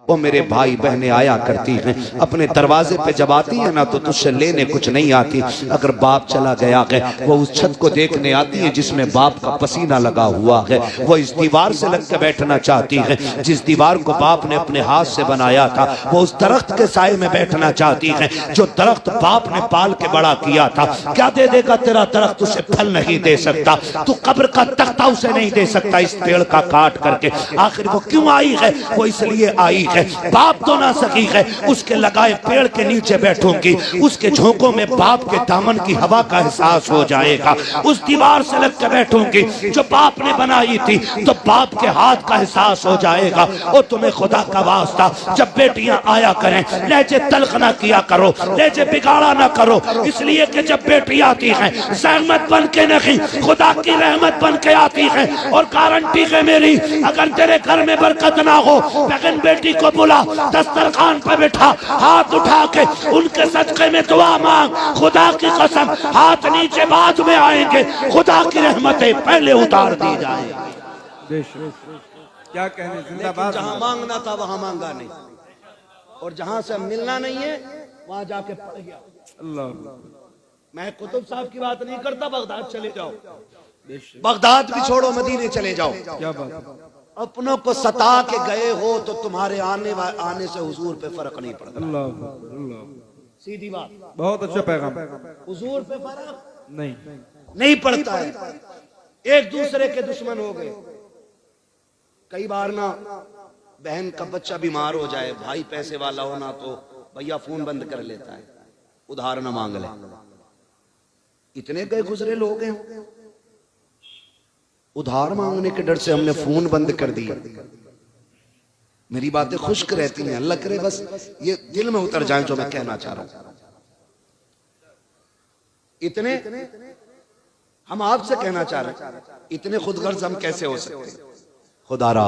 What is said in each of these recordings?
वो मेरे भाई बहनें आया करती हैं, अपने दरवाजे पे जब आती है ना तो तुझसे लेने कुछ नहीं आती। अगर बाप चला गया है वो उस छत को देखने आती है जिसमें बाप का पसीना लगा हुआ है। वो इस दीवार से लग के बैठना चाहती है जिस दीवार को बाप ने अपने हाथ से बनाया था। वो उस दरख्त के साए में बैठना चाहती है जो दरख्त बाप ने पाल के बड़ा किया था। क्या दे देगा तेरा दरख्त, उसे फल नहीं दे सकता। तू कब्र का तख्ता उसे नहीं दे सकता इस पेड़ का काट करके। आखिर वो क्यों आई है? वो इसलिए आई है बाप तो ना सकी है, उसके लगाए पेड़ के नीचे बैठूंगी, उसके झोंकों में बाप के दामन की हवा का एहसास हो जाएगा। उस दीवार से लग के बैठूंगी जो बाप ने बनाई थी तो बाप के हाथ का एहसास हो जाएगा। और तुम्हें खुदा का वास्ता जब बेटियां आया करें लहजे तल्ख ना किया करो, लहजे बिगाड़ा ना करो, इसलिए कि जब बेटी आती है सहमत बन के नहीं खुदा की रहमत बन के आती है। और गारंटी है मेरी, अगर तेरे घर में बरकत ना हो बहन बेटी को बुला, दस्तरखान पर बैठा, हाथ उठा के उनके सदक़े में दुआ मांग। खुदा की कसम हाथ नीचे बाद में आएंगे, खुदा की रहमतें पहले उतार दी जाएंगी। क्या कहने, जिंदाबाद। जहां मांगना था वहां मांगा नहीं, और जहां से मिलना नहीं है वहां जाके पड़ गया। अल्लाह, मैं कुतुब साहब की बात नहीं करता, बगदाद चले जाओ, बगदाद भी छोड़ो, मदीने चले जाओ। क्या बात। अपनों को सता के गए हो तो तुम्हारे आने से हुजूर पे फर्क नहीं पड़ता। अल्लाह अल्लाह, सीधी बात। बहुत अच्छा पैगाम। हुजूर पे फर्क नहीं पड़ता है। एक दूसरे के दुश्मन हो गए। कई बार ना बहन का बच्चा बीमार हो जाए, भाई पैसे वाला हो ना तो भैया फोन बंद कर लेता है, उधार ना मांग ले। इतने गए गुजरे लोग हैं, उधार मांगने के डर से हमने फोन बंद कर दिया। मेरी बातें खुश्क रहती हैं, अल्लाह करे बस ये दिल में उतर जाए जो मैं कहना चाह रहा हूं। इतने हम आपसे कहना चाह रहे हैं, इतने खुदगर्ज हम कैसे हो सकते हैं? खुदारा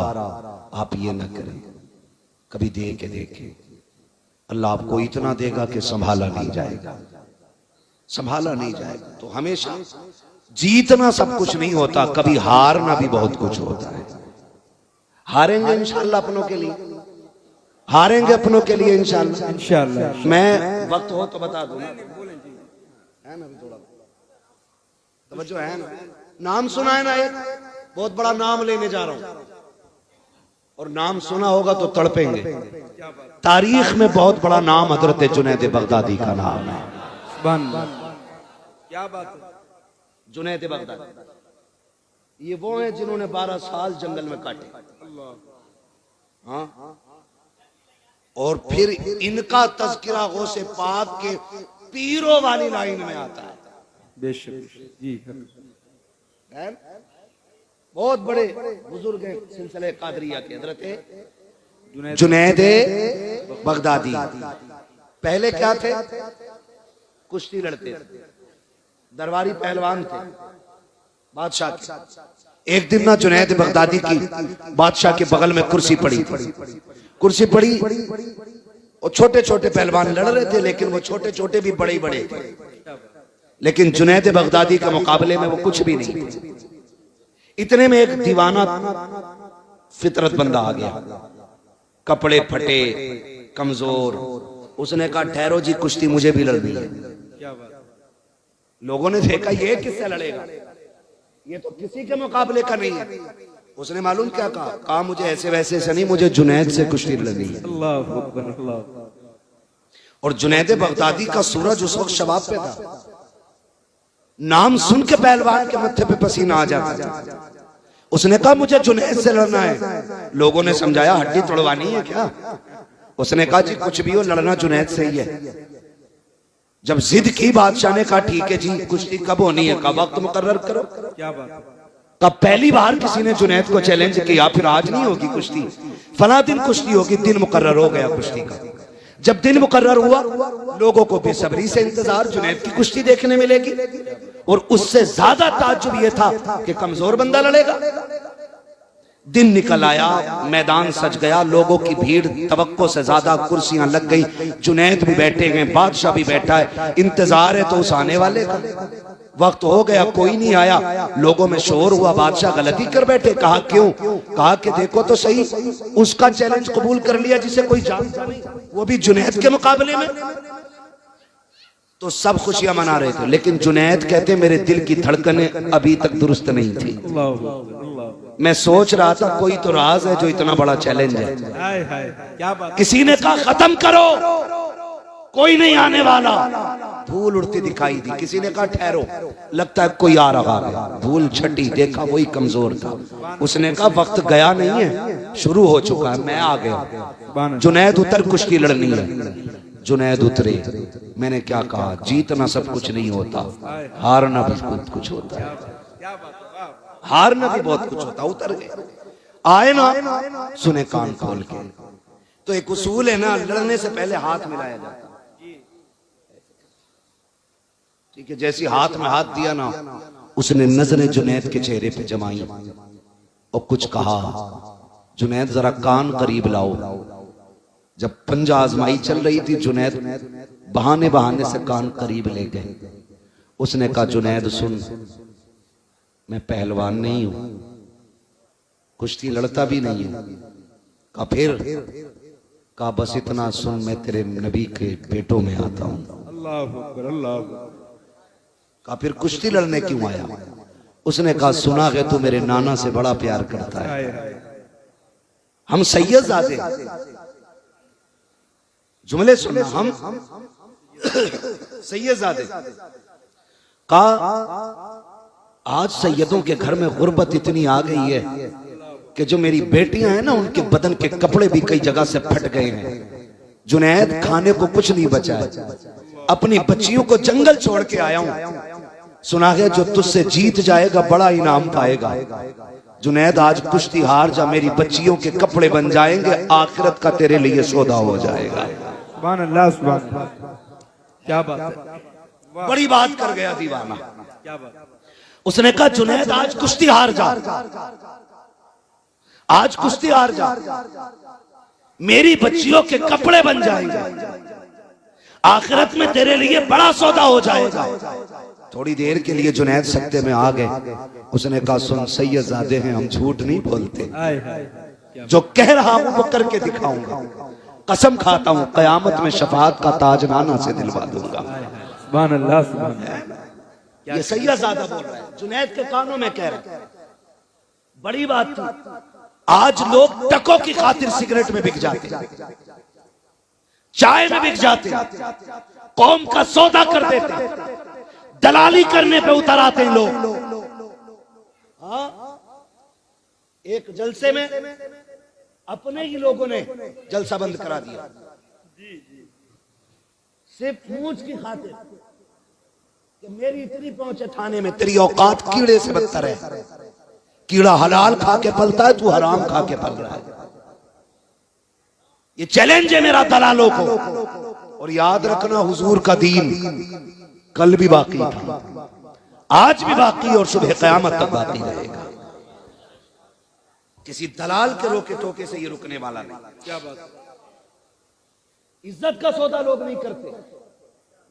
आप ये ना करें, कभी दे के देखें, अल्लाह आपको इतना देगा कि संभाला नहीं जाएगा, संभाला नहीं जाएगा। तो हमेशा जीतना सब कुछ नहीं होता, कभी हारना भी बहुत कुछ होता है। हारेंगे इंशाअल्लाह अपनों के लिए, हारेंगे अपनों के लिए इंशाअल्लाह। इंशाअल्लाह। मैं वक्त हो तो बता दूं, है ना, थोड़ा तवज्जो है ना। नाम सुना है ना, एक बहुत बड़ा नाम लेने जा रहा हूं, और नाम सुना होगा तो तड़पेंगे। तारीख में बहुत बड़ा नाम हजरत जुनैद बगदादी का नाम है। क्या बात है। जुनैद बगदादी ये वो हैं जिन्होंने 12 साल जंगल में काटे। हाँ, और फिर इनका तज़किरा गौसे पाक के पीरों वाली लाइन में आता है। बेशक जी, है? बहुत बड़े बुजुर्ग हैं सिलसिले कादरिया के, हजरत जुनैद बगदादी। पहले क्या थे? कुश्ती लड़ते थे, दरबारी पहलवान थे बादशाह के। एक दिन ना जुनैद बगदादी की बादशाह के बगल में कुर्सी पड़ी, कुर्सी पड़ी और छोटे छोटे पहलवान लड़ रहे थे, लेकिन वो छोटे छोटे भी बड़े बड़े थे, लेकिन जुनैद बगदादी के मुकाबले में वो कुछ भी नहीं थे। इतने में एक दीवाना फितरत बंदा आ गया, कपड़े फटे, कमजोर। उसने कहा ठहरो जी, कुश्ती मुझे भी लड़नी है। लोगों ने देखा ये किससे लड़ेगा, ये तो किसी के मुकाबले का नहीं है। उसने मालूम क्या कहा? कहा मुझे ऐसे वैसे से नहीं, मुझे जुनैद से कुश्ती लड़नी है। अल्लाह अकबर, अल्लाह। और जुनैद बगदादी का सूरज उस वक्त शबाब पे था। नाम सुन के पहलवान के मत्थे पे पसीना आ जाता था। उसने कहा मुझे जुनैद से लड़ना है। लोगों ने समझाया हड्डी तोड़वानी है क्या? उसने कहा जी कुछ भी हो, लड़ना जुनैद से ही है। जब जिद की बादशाह ने कहा ठीक है जी, कुश्ती कब होनी है? का वक्त मुकर्रर करो। क्या बात। कब पहली बार किसी ने जुनैद को चैलेंज किया, फिर आज नहीं होगी कुश्ती, फला दिन कुश्ती होगी। दिन मुकर्रर हो गया कुश्ती का। जब दिन मुकर्रर हुआ, लोगों को बेसब्री से इंतजार, जुनैद की कुश्ती देखने मिलेगी। और उससे ज्यादा ताज्जुब यह था कि कमजोर बंदा लड़ेगा। दिन निकल आया, मैदान सज गया, लोगों की भीड़ तवक्को से ज्यादा, कुर्सियां लग गई, जुनैद भी बैठे हैं, बादशाह भी बैठा है, इंतजार है तो उस आने वाले का। वक्त हो गया, कोई नहीं आया, लोगों में शोर हुआ, बादशाह गलती कर बैठे। कहा क्यों? कहा कि देखो तो सही, उसका चैलेंज कबूल कर लिया जिसे कोई जानता नहीं, वो भी जुनैद के मुकाबले में। तो सब खुशियां मना रहे थे, लेकिन जुनैद कहते मेरे दिल की धड़कनें अभी तक दुरुस्त नहीं थी। मैं सोच रहा था कोई तो राज है जो इतना बड़ा चैलेंज है। हाय हाय क्या बात। किसी ने कहा खत्म करो, कोई नहीं आने वाला। धूल उड़ती दिखाई दी। किसी ने कहा ठहरो, लगता है कोई आ रहा है। धूल छटी, देखा वही कमजोर था। उसने कहा वक्त गया नहीं है, शुरू हो चुका है, मैं आ गया। जुनैद उतर, कुश्ती लड़नी है। जुनैद उतरे। मैंने क्या कहा, जीतना सब कुछ नहीं होता, हारना भी बहुत कुछ होता है। हारना भी बहुत कुछ होता। उतर गए, आए ना, सुने कान खोल के। तो एक उसूल है ना, लड़ने से पहले हाथ मिलाया जाता है। ठीक है, जैसी हाथ में हाथ दिया ना, उसने नजरें जुनैद के चेहरे पे जमाई और कुछ कहा, जुनैद जरा कान करीब लाओ। जब पंजा आजमाई चल रही थी, जुनैद बहाने बहाने से कान करीब ले गए। उसने कहा जुनैद सुन, मैं पहलवान नहीं हूं, कुश्ती लड़ता भी नहीं हूं। कहा फिर? कहा बस इतना सुन, मैं तेरे नबी के बेटों में आता हूं। अल्लाह अकबर, अल्लाह अकबर। कहा फिर कुश्ती लड़ने क्यों आया? उसने कहा सुना है तू मेरे नाना से बड़ा प्यार करता है, हम सैयदजादे। जुमले सुनना, हम सैयदजादे। कहा आज सैयदों के घर में गुर्बत इतनी आ गई है कि जो मेरी बेटियां हैं ना, उनके बदन के कपड़े भी कई जगह से फट गए हैं। जुनैद खाने को कुछ नहीं बचा है, अपनी बच्चियों को जंगल छोड़ के आया हूं। सुना है जो तुझसे जीत जाएगा बड़ा इनाम पाएगा। जुनैद आज कुश्ती हार जा, मेरी बच्चियों के कपड़े बन जाएंगे, आखिरत का तेरे लिए सौदा हो जाएगा। सुभान अल्लाह, सुभान अल्लाह, क्या बात है। बड़ी बात कर गया दीवाना। क्या बात। उसने कहा जुनैद आज कुश्ती हार जा, आज कुश्ती हार जा, मेरी बच्चियों के कपड़े बन जाएंगे, आखिरत में तेरे लिए बड़ा सौदा हो जाएगा। थोड़ी देर के लिए जुनैद सत्ते में आ गए। उसने कहा सुन, सैयदजादे हैं, हम झूठ नहीं बोलते, जो कह रहा हूं वो करके दिखाऊंगा। कसम खाता हूं कयामत में शफाअत का ताज नाना से दिलवा दूंगा। सुभान अल्लाह, सुभान अल्लाह। ये सैयदजादा बोल रहा है, जुनैद के कानों में कह रहा है। बड़ी बात थी। आज लोग टकों की खातिर सिगरेट में बिक जाते, चाय में बिक जाते, कौम का सौदा कर देते, दलाली करने पे उतर आते हैं लोग। हाँ, एक जलसे में अपने ही लोगों ने जलसा बंद करा दिया, सिर्फ मूंछ की खातिर कि मेरी इतनी पहुंच है थाने में, तेरी औकात कीड़े से बदतर है। कीड़ा हलाल खा के पलता है, तू हराम खा के पल रहा है। ये चैलेंज है मेरा दलालों को। और याद रखना, हुजूर का दीन कल भी बाकी था, आज भी बाकी और सुबह क़यामत तक बाकी रहेगा। किसी दलाल के रोके टोके से ये रुकने वाला नहीं। क्या बात। इज्जत का सौदा लोग नहीं करते।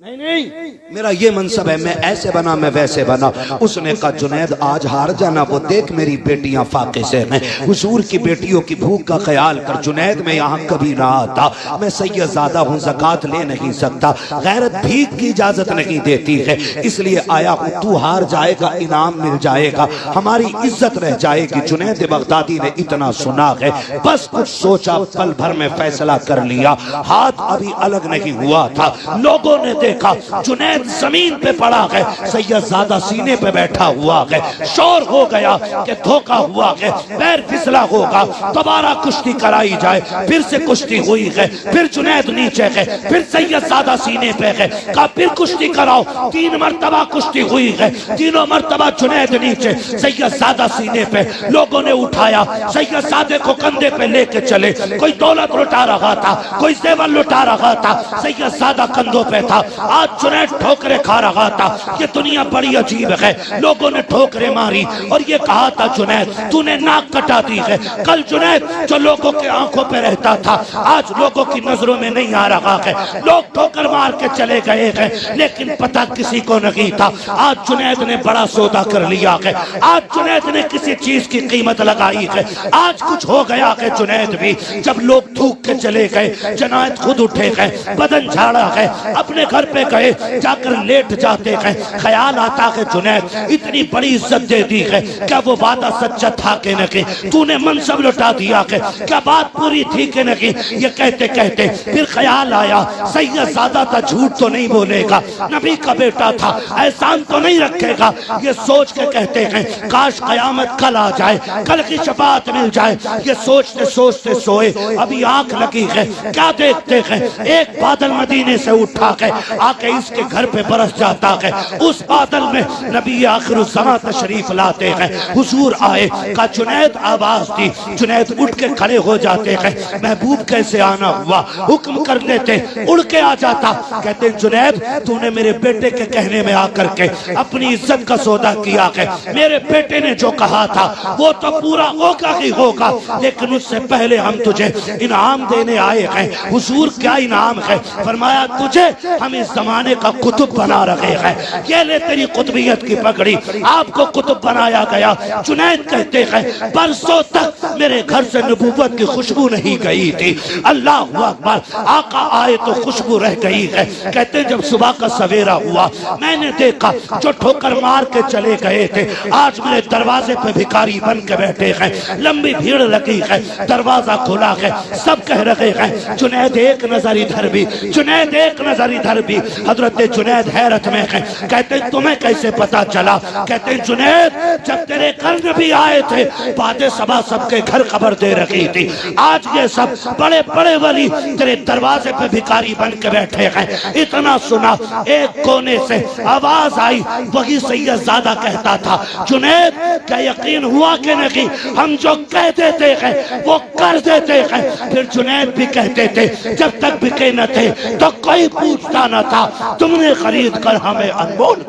नहीं नहीं, मेरा ये मनसब है, मैं ऐसे बना, मैं वैसे बना। उसने कहा जुनैद आज हार जाना, वो देख मेरी बेटियां फाके से हैं, हुजूर की बेटियों की भूख का ख्याल कर। जुनैद मैं यहाँ कभी ना आता, मैं सैयदजादा हूँ, ज़कात ले नहीं सकता, गैरत भीख की इजाजत नहीं देती है, इसलिए आया हूँ। तू हार जाएगा, इनाम मिल जाएगा, हमारी इज्जत रह जाएगी। जुनैद बगदादी ने इतना सुना है, बस कुछ सोचा, पल भर में फैसला कर लिया। हाथ अभी अलग नहीं हुआ था, लोगों ने देखा जुनैद जमीन पे पड़ा है, सैयदजादा सीने पे बैठा हुआ है। शोर हो गया कि धोखा हुआ है, पैर फिसला होगा, दोबारा कुश्ती कराई जाए। फिर से कुश्ती हुई है, फिर जुनैद नीचे है, फिर सैयदजादा सीने पे है। कहा फिर कुश्ती कराओ। 3 मरतबा कुश्ती हुई है, तीनों मरतबा जुनैद नीचे, सैयदजादा सीने पे। लोगों ने उठाया, सैयदजादे को कंधे पे लेके चले। कोई दौलत लुटा रहा था, कोई जेवर लुटा रहा था, सैयदजादा कंधों पे था। आज जुनैद ठोकरे खा रहा था। ये दुनिया बड़ी अजीब है, लोगों ने ठोकरे मारी और ये कहा था जुनैद तूने नाक कटा दी है। कल जुनैद जो लोगों के आंखों पे रहता था आज लोगों की नजरों में नहीं आ रहा है। लोग ठोकर मार के चले गए हैं लेकिन पता किसी को नहीं था। आज जुनैद ने बड़ा सौदा कर लिया है। आज जुनैद ने किसी चीज की कीमत लगाई है। आज कुछ हो गया है जुनैद भी। जब लोग थूक के चले गए जुनैद खुद उठे गए, बदन झाड़ा है, अपने घर पे गए, जाकर लेट जाते हैं। ख्याल आता है जुनैद इतनी बड़ी इज्जत दे दी है, क्या वो वादा सच्चा था कि नहीं? तूने मनसब लौटा दिया है, क्या बात पूरी थी कि नहीं? ये कहते कहते फिर ख्याल आया सैयदजादा था, झूठ तो नहीं बोलेगा, नबी का बेटा था, एहसान तो नहीं रखेगा। ये सोच के कहते हैं काश कयामत कल आ जाए, कल की शफाअत मिल जाए। ये सोचते सोचते सोए, अभी आंख लगी है, क्या देखते हैं एक बादल मदीने से उठा है आके इसके घर पे बरस जाता है। उस बादल में नबी आखिरुज़्ज़मां तशरीफ लाते हैं। हुजूर आए, का जुनैद आवाज दी, जुनैद उठ के खड़े हो जाते हैं। महबूब कैसे आना हुआ, हुक्म कर देते, उड़ के आ जाता। कहते जुनैद तूने मेरे बेटे के कहने में आकर के अपनी इज्जत का सौदा किया है। मेरे बेटे ने जो कहा था वो तो पूरा होगा ही होगा, लेकिन उससे पहले हम तुझे इनाम देने आए हैं। हुजूर क्या इनाम है? फरमाया तुझे हम इस जमाने का कुतुब बना रहे हैं। ये ले तेरी कुतुबियत की पगड़ी, आपको कुतुब बनाया गया। जुनैद कहते हैं बरसों तक मेरे घर से नबूवत की खुशबू नहीं गई थी। अल्लाह अकबर, आका आए तो खुशबू रह गई है। कहते हैं जब सुबह का सवेरा हुआ मैंने देखा जो ठोकर मार के चले गए थे आज मेरे दरवाजे पे भिखारी बन के बैठे हैं। लंबी भीड़ लगी है, दरवाजा खुला है, सब कह रहे हैं जुनैद एक नजर इधर भी, जुनैद एक नजर इधर भी। हजरत जुनैद हैरत में है, कहते तुम्हें कैसे पता चला? कहते जुनैद जब तेरे घर नबी आए थे बादे सबा सबके घर खबर दे रखी थी। आज ये सब बड़े बड़े वली तेरे दरवाजे पे भिखारी बन के बैठे हैं। इतना सुना एक कोने से आवाज आई, वही सैयदजादा कहता था जुनैद क्या यकीन हुआ कि नहीं? हम जो कह देते हैं वो कर देते हैं। फिर जुनैद भी कहते थे जब तक बिके न थे तो कोई पूछता न था, तुमने खरीद कर हमें अनमोल।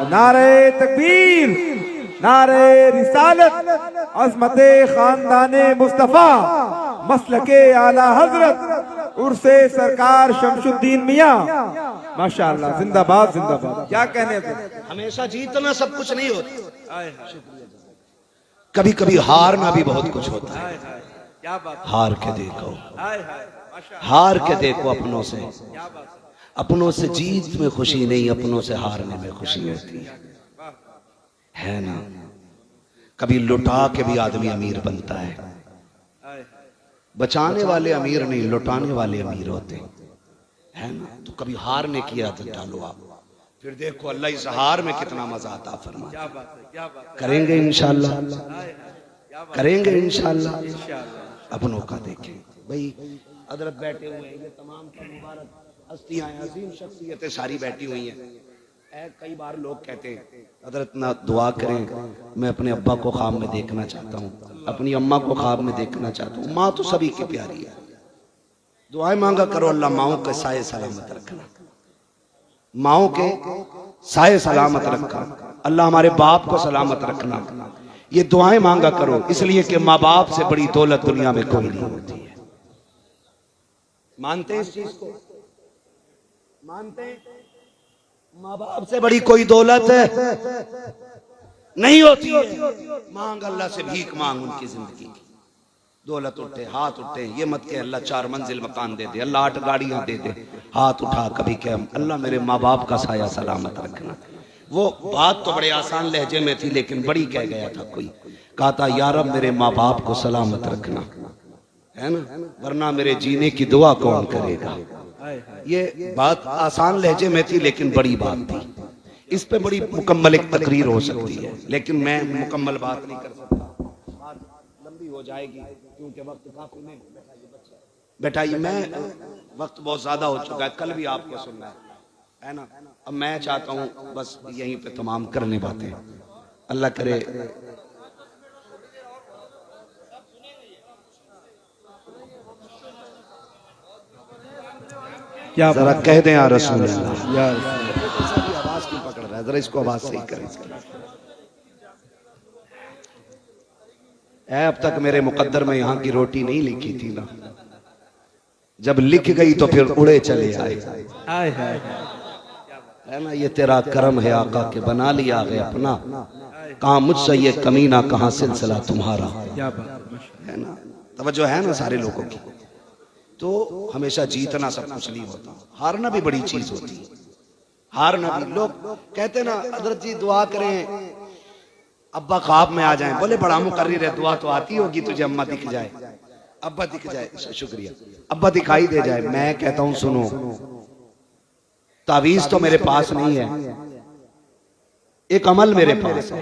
नारे तकबीर, नारे रिसालत, अज़मते खानदाने मुस्तफा, मसलके आला हजरत, उर्से सरकार शमशुद्दीन मियां, माशाअल्लाह, जिंदाबाद जिंदाबाद। क्या कहने थे? हमेशा जीतना सब कुछ नहीं होता, कभी कभी हारना भी बहुत कुछ होता है। क्या बात, हार के देखो, हार के देखो अपनों से। अपनों से जीत में खुशी नहीं, अपनों से हारने में खुशी होती है ना। कभी लुटा के भी आदमी अमीर बनता है। बचाने वाले अमीर नहीं, लुटाने वाले अमीर होते है ना। तो कभी हारने की आदत डालो आप, फिर देखो अल्लाह इस हार में कितना मजा आता फरमाता। करेंगे इंशाल्लाह, करेंगे इंशाल्लाह। अपनों का देखें भाई, हजरत बैठे हुए हैं, ये तमाम मुबारक हस्तियां अजीम शख्सियतें सारी बैठी हुई हैं। कई बार लोग कहते हैं हजरत ना दुआ करें, मैं अपने अब्बा को ख्वाब में देखना चाहता हूँ, अपनी अम्मा को ख्वाब में देखना चाहता हूँ। माँ तो सभी की प्यारी है, दुआएं मांगा करो, अल्लाह माओ के साए सलामत रखना, माओ के साए सलामत रखना, अल्लाह हमारे बाप को सलामत रखना। ये दुआएं मांगा करो, इसलिए कि माँ बाप से बड़ी दौलत दुनिया में कोई नहीं होती है। मानते हैं इस चीज को? मानते हैं माँ बाप से बड़ी कोई दौलत नहीं होती है। मांग अल्लाह से, भीख मांग उनकी जिंदगी की। दौलत उठे, हाथ उठे, ये मत के अल्लाह 4 मंजिल मकान दे दे, अल्लाह 8 गाड़ियां दे दे। हाथ उठा कभी क्या, अल्लाह मेरे माँ बाप का साया सलामत रखना। वो बात तो बड़े आसान लहजे में थी, लेकिन बड़ी कह गया था कोई, कहा था यार अब मेरे माँ बाप को सलामत रखना, है ना, वरना मेरे जीने की दुआ कौन करेगा। ये बात आसान लहजे में थी, लेकिन बड़ी बात थी। इस पे बड़ी मुकम्मल एक तकरीर हो सकती है, लेकिन मैं मुकम्मल बात नहीं कर सकता, बात लंबी हो जाएगी क्योंकि वक्त काफी नहीं। बैठाइए, मैं वक्त बहुत ज्यादा हो चुका है, कल भी आपको सुनना है ना। अब मैं चाहता हूँ बस यहीं पे तमाम करने बातें, अल्लाह करे। क्या जरा बात कह दें या रसूल अल्लाह। यार आवाज क्यों पकड़ रहा है, जरा इसको आवाज सही करें। अब तक मेरे मुकद्दर में यहाँ की रोटी नहीं लिखी थी ना, जब लिख गई तो फिर उड़े चले आए। हाय हाय है ना, ये तेरा करम है आका के बना लिया है अपना, कहाँ मुझसे ये कमीना, कहाँ सिलसिला तुम्हारा। क्या बात है ना, तवज्जो है ना सारे लोगों की। तो हमेशा जीतना सब कुछ नहीं होता, हारना भी बड़ी चीज होती है। हारना भी, लोग कहते ना हजरत जी दुआ करें अब्बा ख्वाब में आ जाएं, बोले बड़ा मुकर्रिर है, दुआ तो आती होगी तुझे, अम्मा दिख जाए, अब्बा दिख जाए, शुक्रिया, अब्बा दिखाई दे जाए। मैं कहता हूं सुनो, तावीज तो मेरे पास नहीं है, एक अमल मेरे पास है।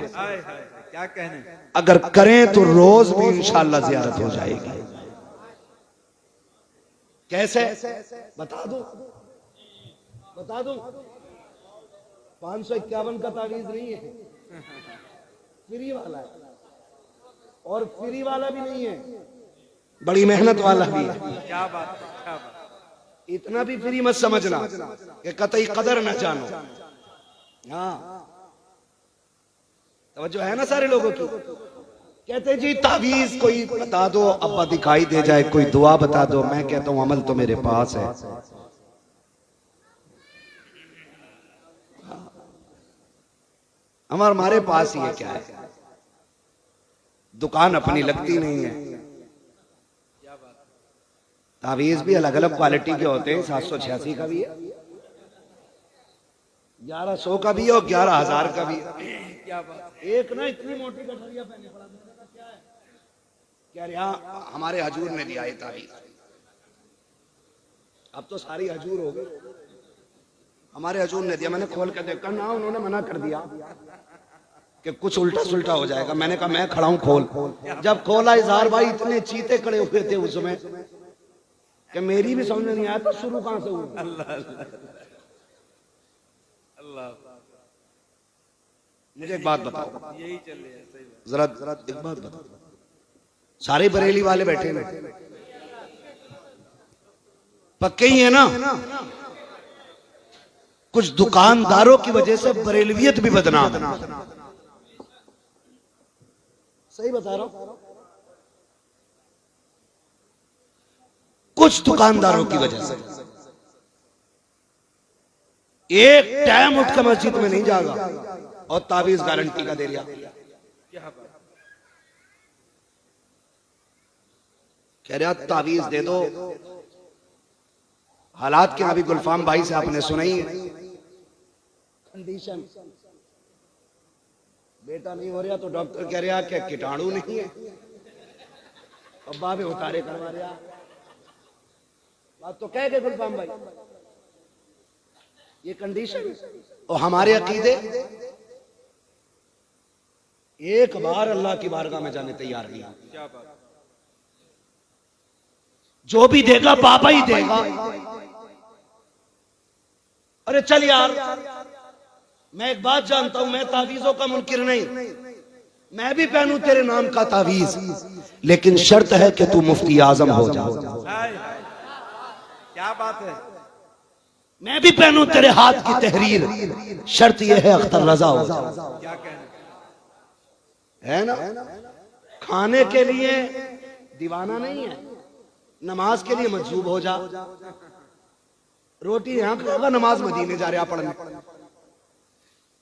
क्या कहने। अगर करें तो रोज भी इंशाअल्लाह ज़ियारत हो जाएगी। कैसे बता दो, बता दो। 551 का तावीज नहीं है, फ्री वाला है, और फ्री वाला भी नहीं है, बड़ी मेहनत वाला भी है। क्या बात क्या बात। इतना भी फ्री मत समझना कि कतई कदर न जानो। हाँ, तवज्जो है ना सारे लोगों की। कहते जी तावीज कोई बता दो, अब्बा दिखाई दे जाए, कोई दुआ बता दो। मैं कहता हूं अमल तो मेरे पास है। हमारे पास ये क्या है, दुकान अपनी लगती नहीं है। तावीज भी अलग अलग क्वालिटी के होते हैं, 786 का भी है, 1100 का भी है और 11,000 का भी है। क्या बात। एक ना इतनी मोटी गठरिया पहने पड़ा, क्या है, क्या यहाँ हमारे हजूर ने दिया है तावीज। अब तो सारी हजूर हो गई, हमारे हजूर ने दिया। मैंने खोल कर देखा ना, उन्होंने मना कर दिया कि कुछ उल्टा सुल्टा हो जाएगा। मैंने कहा मैं खड़ा हूं, खोल। जब खोला इजहार भाई इतने चीते खड़े हुए थे उसमें कि मेरी भी समझ नहीं आया तो शुरू कहां से हुआ। अल्लाह अल्लाह। मुझे एक बात बताओ, यही चल रहा है। सही बात। जरा एक बात बताओ, सारे बरेली वाले बैठे ना, पक्के ही है ना। कुछ दुकानदारों की वजह से बरेलवियत भी बदनाम है। सही बता रहा हूं, कुछ दुकानदारों की वजह से। एक टाइम उठ कर मस्जिद में नहीं जागा और तावीज गारंटी का दे दिया। क्या बात। कह रहा तावीज दे दो। हालात क्या, अभी गुलफाम भाई से आपने सुनाई है कंडीशन, बेटा नहीं हो रहा तो डॉक्टर कह रहा क्या कीटाणु नहीं है, अब्बा भी उतारे करवा रहा। बात तो कह गए गुलफाम भाई, ये कंडीशन। और हमारे अकीदे एक बार अल्लाह की बारगाह में जाने तैयार नहीं। क्या बात। जो भी देगा बाबा ही देगा। अरे चल यार, मैं एक बात जानता हूं, मैं तावीजों का मुनकिर नहीं, मैं भी पहनूं तेरे नाम का तावीज, लेकिन शर्त है कि तू मुफ्ती आजम हो जा। हाय हाय। क्या बात है। मैं भी पहनूं तेरे हाथ की तहरीर, शर्त यह है अख्तर रजा हो जा। क्या कहने। है ना, खाने के लिए दीवाना नहीं है, नमाज के लिए मजबूर हो जा। रोटी यहां खाएगा, नमाज मदीने जा रहा पढ़ने।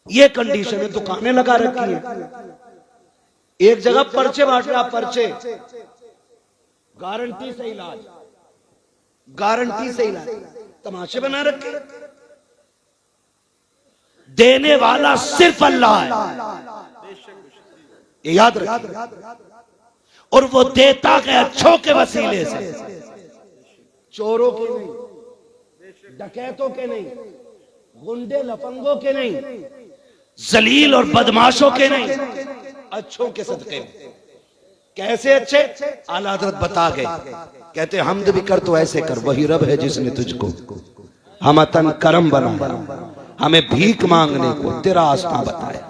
ये कंडीशन है, दुकानें लगा रखी है, एक जगह पर्चे बांट रहा, पर्चे गारंटी से इलाज, गारंटी से इलाज, तमाशे बना रखे। देने वाला सिर्फ अल्लाह है, ये याद रखिए। और वो देता है अच्छों के वसीले से, चोरों के नहीं, डकैतों के नहीं, गुंडे लफंगों के नहीं, जलील और बदमाशों के नहीं, अच्छों के सदके में। कैसे अच्छे? आला हज़रत बता गए, कहते हमद भी कर तो ऐसे कर, वही रब है जिसने तुझको हमतन करम बनाया, हमें भीख मांगने को तेरा आस्था बताया।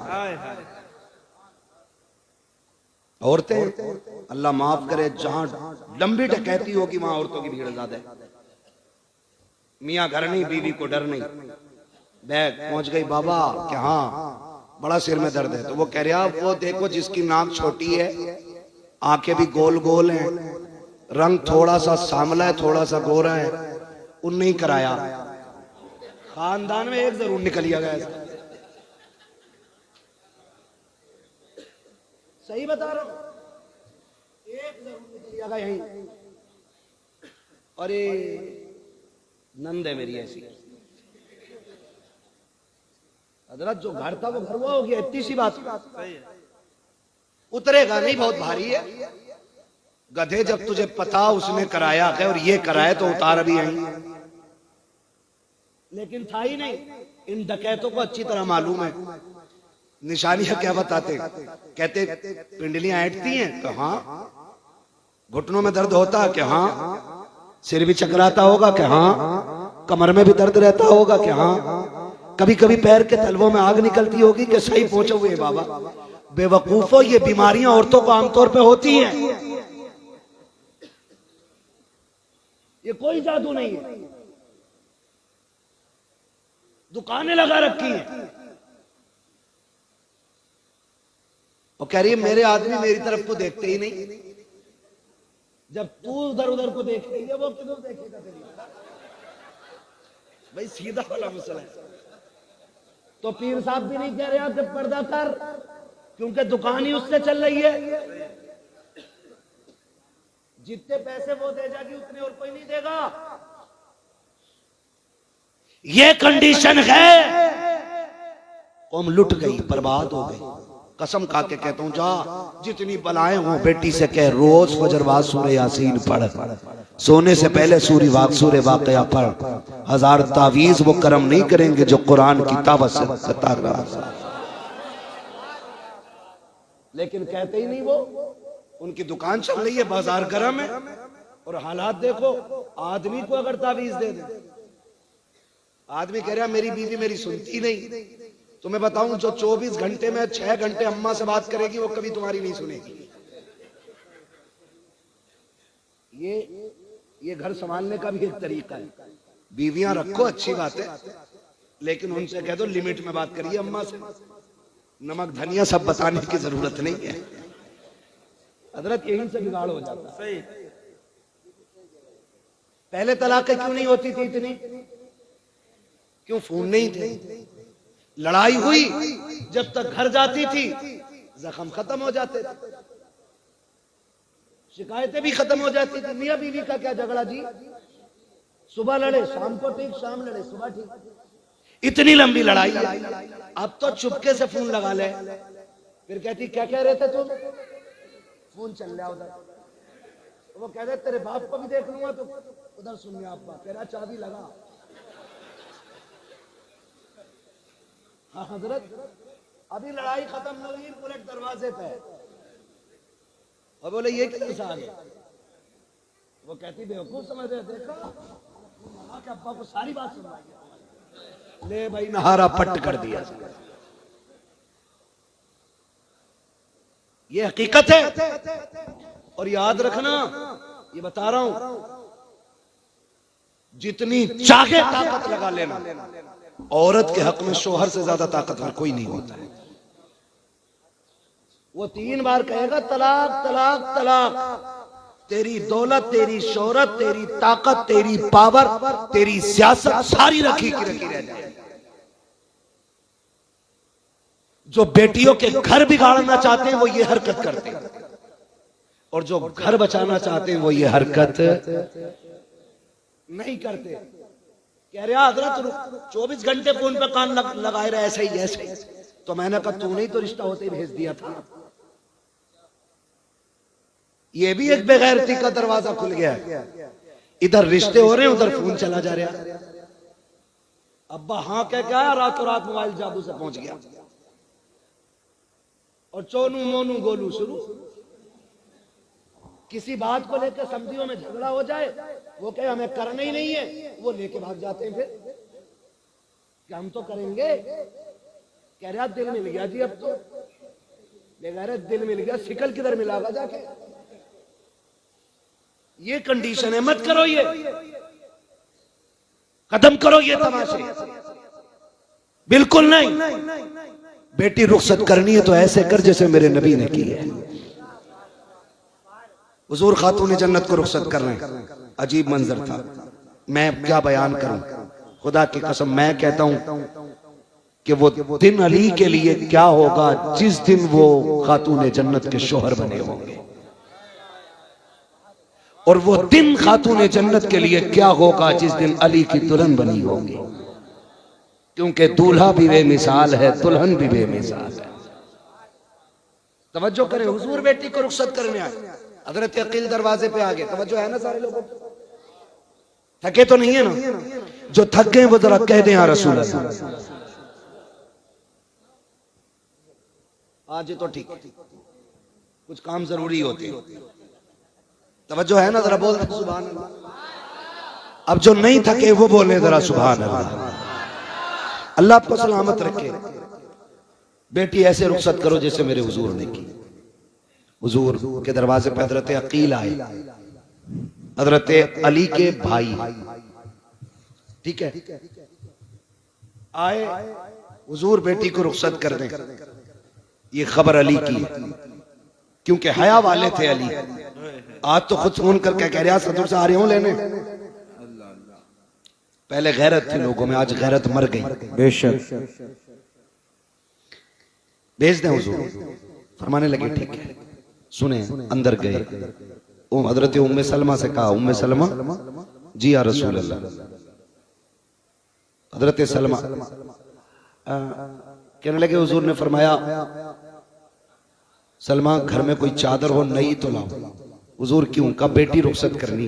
औरतें अल्लाह माफ करे, जहां लंबी डकैती होगी वहां औरतों की भीड़ ज्यादा है। मियाँ घर नहीं, बीवी को डर नहीं। बैग पहुंच गई बाबा कि हाँ बड़ा सिर में दर्द है। तो वो कह रहा वो देखो जिसकी नाक छोटी है, आंखें भी गोल गोल हैं, रंग थोड़ा सा सांवला है, थोड़ा सा गोरा है, उनने ही कराया। खानदान में एक जरूर निकलिया गया। सही बता रहा हूं, एक जरूर निकलिया गया यहीं। अरे नंद है मेरी ऐसी। हजरत जो घर था वो घर वो हो गया, इतनी सी बात। उतरेगा नहीं, बहुत भारी है। गधे जब तुझे पता उसने कराया है और ये कराया तो उतार भी यहीं। लेकिन था ही नहीं। इन डकैतों को अच्छी तरह मालूम है। निशानियां क्या बताते, कहते पिंडलियां ऐंठती हैं तो हाँ, घुटनों में दर्द होता है कि हाँ, सिर भी चकराता होगा कि हाँ, कमर में भी दर्द रहता होगा कि हाँ, कभी कभी पैर के तलवों में आग निकलती होगी कि सही पहुंचे हुए बाबा। बेवकूफो, ये बीमारियां औरतों को आमतौर पे होती हैं। ये कोई जादू नहीं है। दुकानें लगा रखी हैं और कह रही है मेरे आदमी मेरी तरफ को देखते ही नहीं। जब तू उधर उधर को देख रही है वो किधर देखेगा तेरी? भाई सीधा वाला मसला है। तो पीर साहब भी नहीं कह रहे आप जब पर्दा कर, क्योंकि दुकान ही उससे चल रही है। जितने पैसे वो दे जाएगी उतने और कोई नहीं देगा। ये कंडीशन है। कौम लुट गई, बर्बाद हो गई। कसम खा के कहता हूं, जा जितनी बलाएं हो बेटी से कह रोज फजरवाद सूरह यासीन पढ़, सोने से पहले सूरह वाक़या पढ़। 1000 तावीज वो करम नहीं करेंगे जो कुरान की तावत से तारा। लेकिन कहते ही नहीं वो। उनकी दुकान चल रही है, बाजार गर्म है और हालात देखो। आदमी को अगर तावीज दे दे, आदमी कह रहा मेरी बीवी मेरी सुनती नहीं। तो मैं बताऊं, जो 24 घंटे में 6 घंटे अम्मा से बात करेगी वो कभी तुम्हारी नहीं सुनेगी। ये घर संभालने का भी एक तरीका है। बीवियां रखो अच्छी बात है, लेकिन उनसे कह दो लिमिट में बात करिए। अम्मा से नमक धनिया सब बताने की जरूरत नहीं है। हजरत यहीं से बिगाड़ हो जाता है। पहले तलाक क्यों नहीं होती थी इतनी? क्यों? फोन नहीं थे। लड़ाई हुई, जब तक घर जाती थी जख्म खत्म हो जाते थे, शिकायतें भी खत्म हो जाती थी। मियां बीवी का क्या झगड़ा जी? सुबह लड़े शाम को ठीक, शाम लड़े सुबह ठीक। इतनी लंबी लड़ाई। अब तो चुपके से फोन लगा ले, फिर कहती क्या कह रहे थे तुम? फोन चल रहा उधर। वो कह रहे तेरे बाप को भी देख लूंगा तो उधर सुन लिया। आपका कह रहा चाबी लगा। हाँ हजरत, अभी लड़ाई खत्म हो गई, बुलेट दरवाजे पे। और बोले ये किधर से आ गए? वो कहती बेवकूफ समझ रहे, देखा कि अब्बा को सारी बात सुना। ले भाई नहारा पट्ट कर दिया। ये हकीकत है। और याद रखना, ये बता रहा हूं, जितनी चाहे ताकत लगा लेना, औरत के हक में शोहर से ज्यादा ताकतवर कोई नहीं होता है। वो 3 बार कहेगा तलाक तलाक तलाक। तेरी दौलत, तेरी शोहरत, तेरी ताकत, तेरी पावर, तेरी सियासत सारी रखी की रखी रह जाए। जो बेटियों के घर बिगाड़ना चाहते हैं वो ये हरकत करते हैं, और जो घर बचाना चाहते हैं वो ये हरकत नहीं करते। कह रहे हजरत 24 घंटे फोन पे कान लगाए रहे ऐसे ही जैसे। तो मैंने कहा तूने ही तो रिश्ता होते ही भेज दिया था। ये भी एक बेगैरती का दरवाजा खुल गया। इधर रिश्ते हो रहे हैं, उधर फोन चला जा रहा। अब्बा हाँ कह के आया, रातों रात मोबाइल जादू से पहुंच गया और चोनू मोनू गोलू शुरू। किसी बात को लेकर समझियों में झगड़ा हो जाए, वो कहे हमें करना ही नहीं है, वो लेके भाग जाते हैं। फिर क्या हम तो करेंगे? कह रहे दिल मिल गया जी। अब तो ले कह रहे दिल मिल गया, शिकल किधर मिलागा जाके? ये कंडीशन है, मत करो। खत्म करो ये तमाशे, बिल्कुल नहीं। बेटी रुखसत करनी है तो ऐसे कर जैसे मेरे नबी ने की है। हुजूर खातून जन्नत को रुखसत कर रहे हैं, अजीब मंजर था। मैं क्या बयान करूं, खुदा की कसम मैं कहता हूं कि वो दिन अली के लिए क्या होगा जिस दिन वो खातून जन्नत के शोहर बने होंगे, और वो दिन खातून जन्नत के लिए क्या होगा जिस दिन अली की दुल्हन बनी होगी। क्योंकि दूल्हा भी बेमिसाल है, दुल्हन भी बेमिसाल है। तवज्जो करें, हुजूर बेटी को रुखसत करने आए, हजरत अकील दरवाजे पे आ गए। तवज्जो है ना सारे लोगों को? थके तो नहीं है ना? जो थक गए वो जरा कह दें या रसूल अल्लाह। आज तो ठीक, कुछ काम जरूरी होते। तवज्जो है ना? जरा बोल दे सुभान अल्लाह। अब जो नहीं थके वो बोले जरा सुभान अल्लाह। अल्लाह आपको सलामत रखे। बेटी ऐसे रुखसत करो जैसे मेरे हुजूर ने की। हुजूर के दरवाजे पर हजरत अकील आए, हजरत अली के भाई, ठीक है, आए। हुजूर बेटी को रुखसत कर दें, ये खबर अली की है, क्योंकि हया वाले थे अली। आज तो खुद फोन करके कह रहे सदर से आ रहे हो लेने। पहले गैरत थी लोगों में, आज गैरत मर गई। बेशक भेज दें हुजूर। फरमाने लगे ठीक है। सुने, अंदर गए, हजरत उम्मे सलमा से कहा, उम्मे सलमा जी या रसूल अल्लाह। हजरत सलमा कहने लगे, हुजूर ने फरमाया सलमा घर में कोई चादर हो नई तो लाओ। हुजूर क्यों? का बेटी रुखसत करनी।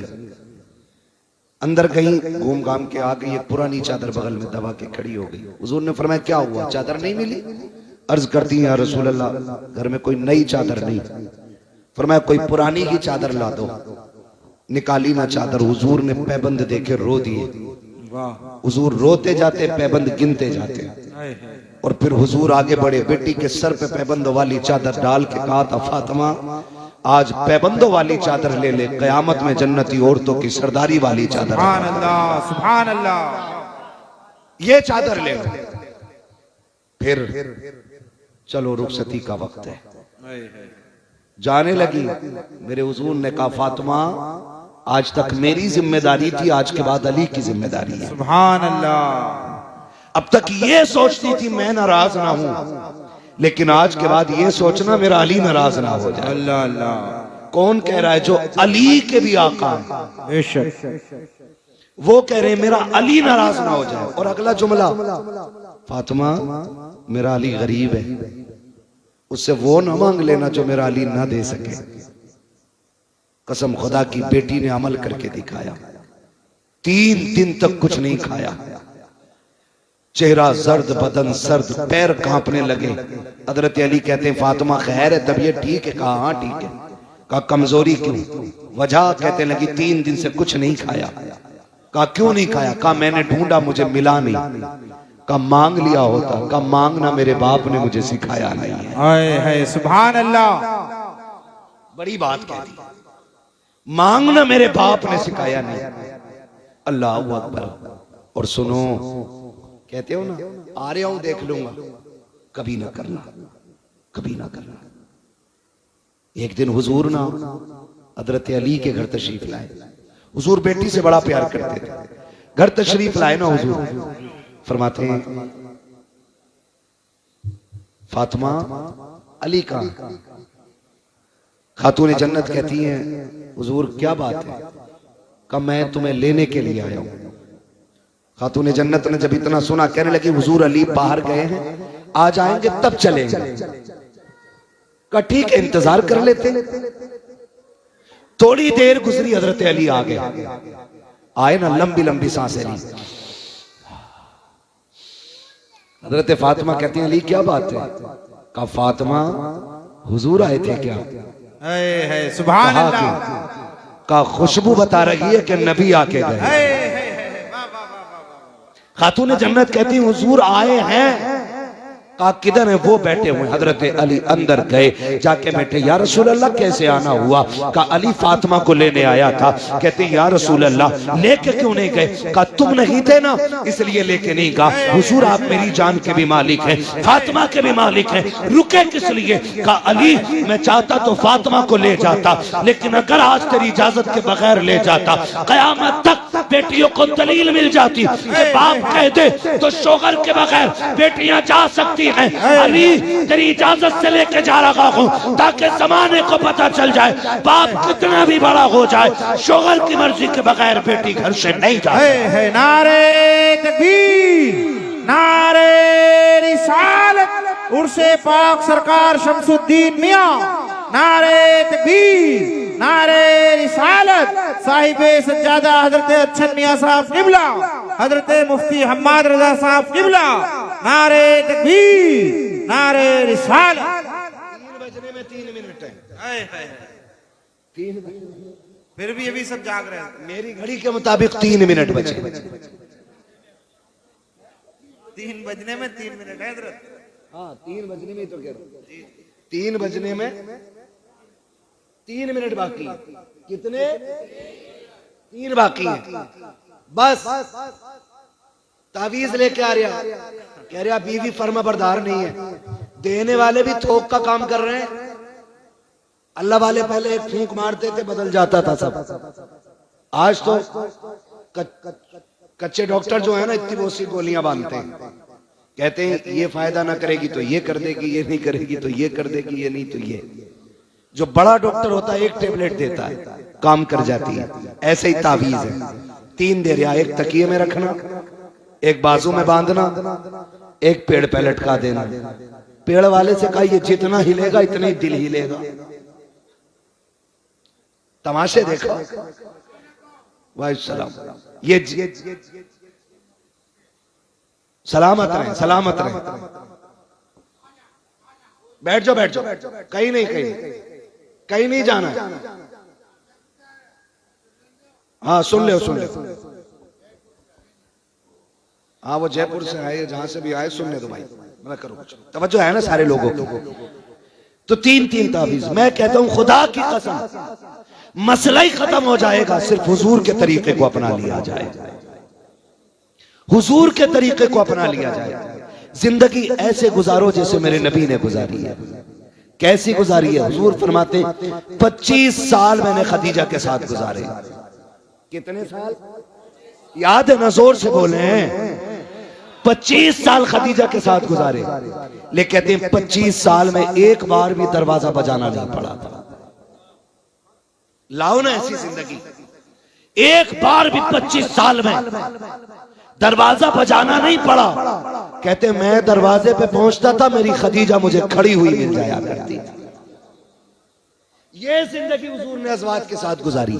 अंदर गई, घूम घाम के आ गई, एक पुरानी चादर बगल में दबा के खड़ी हो गई। हुजूर ने फरमाया क्या हुआ, चादर नहीं मिली? अर्ज करती है या रसूल अल्लाह घर में कोई नई चादर नहीं। फरमाया कोई पुरानी ही चादर ला दो। निकाली ना चादर, हुजूर ने पैबंद देखे रो दिए। हुजूर रोते जाते, पैबंद गिनते जाते, और फिर हुजूर आगे बढ़े, बेटी के सर पे पैबंदों वाली चादर डाल के कहा था, फातिमा आज पैबंदों वाली चादर ले ले, कयामत में जन्नती औरतों की सरदारी वाली चादर। सुभान अल्लाह, सुभान अल्लाह। ये चादर ले लो। फिर चलो रुखसती का वक्त है। जाने लगी। मेरे हुजूर ने कहा, फातिमा आज तक मेरी जिम्मेदारी थी, आज के बाद अली की जिम्मेदारी है। सुभान अल्लाह। अब तक ये सोचती थी मैं नाराज ना हूं, लेकिन आज के बाद ये सोचना मेरा अली नाराज ना हो जाए। अल्लाह अल्लाह। कौन कह रहा है? जो अली के भी आका है, बेशक वो कह रहे हैं मेरा अली नाराज ना हो जाए। और अगला जुमला, फातिमा मेरा अली गरीब है, उससे वो ना मांग लेना जो मेरा अली ना दे सके। कसम खुदा की, बेटी ने अमल करके दिखाया। 3 दिन तक कुछ नहीं खाया, चेहरा जर्द, बदन सर्द, पैर कांपने लगे। हजरत अली कहते हैं, फातिमा खैर है, तबीयत ठीक है? कहा हाँ ठीक है। कहा कमजोरी क्यों? वजह कहते लगी 3 दिन से कुछ नहीं खाया। कहा क्यों नहीं खाया? कहा मैंने ढूंढा, मुझे मिला नहीं। कहा मांग लिया होता। कहा मांगना मेरे बाप ने मुझे सिखाया नहीं है। हाय हाय, सुभान अल्लाह। बड़ी बात कह दी, मांगना मेरे बाप ने सिखाया नहीं। अल्लाह अकबर। और सुनो, कहते हो ना, आ रहा हूं देख लूंगा, कभी ना करना, कभी ना करना। एक दिन हुजूर ना हजरत अली के घर तशरीफ लाए। हुजूर बेटी से बड़ा प्यार करते थे। घर तशरीफ लाए ना हुजूर, फरमाते हैं फातिमा अली का। खातून जन्नत कहती हैं, हुजूर क्या बात है? कहा मैं तुम्हें लेने के लिए आया हूं। खातून जन्नत ने जब इतना सुना, कहने लगी हुजूर अली बाहर गए हैं, आ जाएंगे तब चलेंगे। कहा ठीक है, इंतजार कर लेते। थोड़ी देर गुजरी, हजरत अली आ गए। आए ना, लंबी लंबी सांसें ली। हजरत फातिमा कहती हैं, अली क्या बात है? कहा फातिमा हुजूर आए थे क्या? है सुभान अल्लाह। का खुशबू बता रही है कि नबी आके गए। खातून जन्नत कहती हुजूर आए हैं। कहा किधर है? वो बैठे हुए। हजरत अली अंदर गए, जाके बैठे। या रसूल अल्लाह कैसे आना हुआ? कहा अली फातिमा को लेने आया था। कहते या रसूल अल्लाह लेके क्यों नहीं गए? कहा तुम नहीं थे ना इसलिए लेके नहीं गया। हुजूर आप मेरी जान के भी मालिक हैं, फातिमा के भी मालिक हैं, रुके किस लिए? कहा अली मैं चाहता तो फातिमा को ले जाता, लेकिन अगर आज तेरी इजाजत के बगैर ले जाता कयामत तक बेटियों को दलील मिल जाती कि बाप कह दे तो शोहर के बगैर बेटियां जा सकती हैं। अली तेरी इजाजत से लेके जा रहा हूं ताकि जमाने को पता चल जाए बाप कितना भी बड़ा हो जाए शोहर की मर्जी के बगैर बेटी घर से नहीं जाए। नारे तकबीर, नारे रिसालत, उर्से पाक सरकार शमसुद्दीन मियां, नारे तकबीर, नारे रिसालत, साहिबे सज्जादा हजरत अच्छन मियां साहब किबला, हजरत मुफ्ती हम्माद रजा साहब किबला, नारे तकबीर, नारे रिसालत। 3 बजने में 3 मिनट है। 3 फिर भी अभी सब जाग रहे हैं। मेरी घड़ी के मुताबिक 3 मिनट बचे। 3 बजने में 3 मिनट है हजरत। हाँ 3 बजने में ही तो कह रहा हूं। 3 बजने में 3 मिनट बाकी। कितने? 3 बाकी है। बस तावीज लेके आ रहा, कह रहा बीवी फर्मा बरदार नहीं है। देने वाले भी थोक का काम कर रहे हैं। अल्लाह वाले पहले एक फूंक मारते थे बदल जाता था सब। आज तो कच्चे डॉक्टर जो है ना इतनी बहुत सी गोलियां बांधते हैं, कहते हैं ये फायदा ना करेगी तो ये कर देगी, ये नहीं करेगी तो ये कर देगी, ये नहीं तो ये। जो बड़ा डॉक्टर होता है एक टेबलेट देता है, काम कर जाती है। ऐसे ही तावीज है, 3 दे रहा, एक तकिए में रखना, एक बाजू में बांधना, एक पेड़ पे लटका देना। पेड़ वाले से कहा ये जितना हिलेगा इतना ही दिल हिलेगा। तमाशे देखो। वाह सलाम, ये सलामत रहे, सलामत रहे। बैठ जाओ, बैठ जाओ, कहीं नहीं, कहीं नहीं जाना। हाँ सुन ले, सुन ले। हाँ वो जयपुर से आए, जहां से भी आए, सुन ले तो भाई, मैं करो कुछ तवज्जो है ना सारे लोगों को। तो 3 तावीज। मैं कहता हूं खुदा की कसम मसला ही खत्म हो जाएगा सिर्फ हुजूर के तरीके को अपना लिया जाए। हुजूर के तरीके को अपना लिया जाए। जिंदगी ऐसे गुजारो जैसे मेरे नबी ने गुजारी है। कैसी गुजारी है? हुजूर फरमाते 25 साल मैंने खदीजा के साथ गुजारे। कितने साल याद है ना? जोर से बोले। 25 साल खदीजा के साथ गुजारे। लेकिन कहते हैं 25 साल में एक बार भी दरवाजा बजाना नहीं पड़ा था। लाओ ना ऐसी जिंदगी। एक बार भी 25 साल में दरवाजा बजाना नहीं पड़ा। कहते मैं दरवाजे पे पहुंचता था, मेरी खदीजा मुझे खड़ी हुई मिल जाया करती थी। ये जिंदगी हुजूर ने अज़वाज के साथ गुजारी।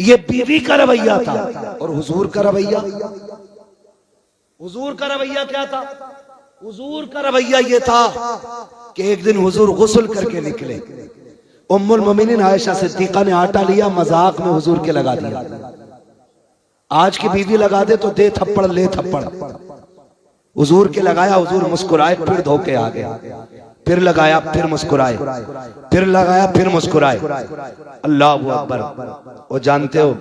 ये बीवी का रवैया था। और हुजूर का रवैया, हुजूर का रवैया क्या था? हुजूर का रवैया ये था कि एक दिन हुजूर गुस्ल करके निकले। उम्मुल मोमिनीन आयशा सिद्दीका ने आटा लिया, मजाक में हुजूर के लगा दिया। आज की बीवी लगा दे तो दे थप्पड़ ले थप्पड़। हुजूर के लगाया, हुजूर मुस्कुराए, फिर धोके आ गए। फिर लगाया, फिर मुस्कुराए, फिर लगाया, फिर मुस्कुराए। अल्लाहु अकबर। वो जानते हो